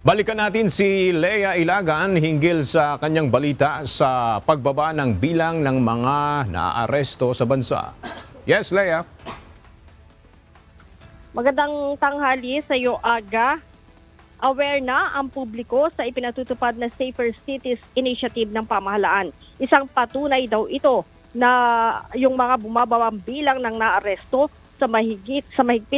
Balikan natin si Lea Ilagan hinggil sa kanyang balita sa pagbaba ng bilang ng mga naaresto sa bansa. Yes, Lea. Magandang tanghali sa iyo, Aga. Aware na ang publiko sa ipinatutupad na Safer Cities Initiative ng pamahalaan. Isang patunay daw ito na yung mga bumabawang bilang ng naaresto sa mahigpit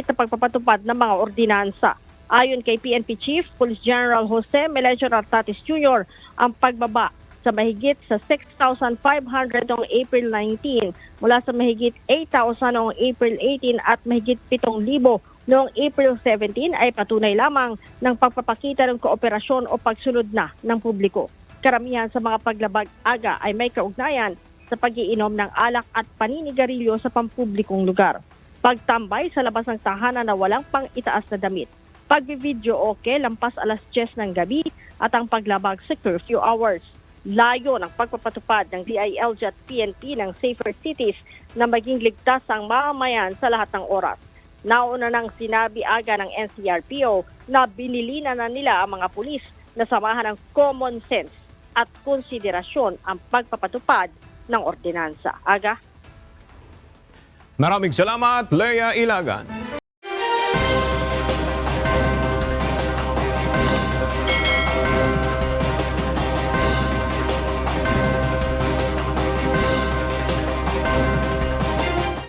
na pagpapatupad ng mga ordinansa. Ayon kay PNP Chief Police General Jose Melencio Nartatis Jr., ang pagbaba sa mahigit sa 6,500 noong April 19 mula sa mahigit 8,000 noong April 18 at mahigit 7,000 noong April 17 ay patunay lamang ng pagpapakita ng kooperasyon o pagsunod na ng publiko. Karamihan sa mga paglabag, Aga, ay may kaugnayan sa pag-iinom ng alak at paninigarilyo sa pampublikong lugar. Pagtambay sa labas ng tahanan na walang pang-itaas na damit. Pagbi-video okay lampas alas 10 ng gabi at ang paglabag sa curfew hours. Layo ng pagpapatupad ng DILG at PNP ng Safer Cities na maging ligtas ang mamamayan sa lahat ng oras. Nauna nang sinabi Aga ng NCRPO na binilinan na nila ang mga pulis na samahan ng common sense at konsiderasyon ang pagpapatupad ng ordinansa. Aga? Maraming salamat, Lea Ilagan.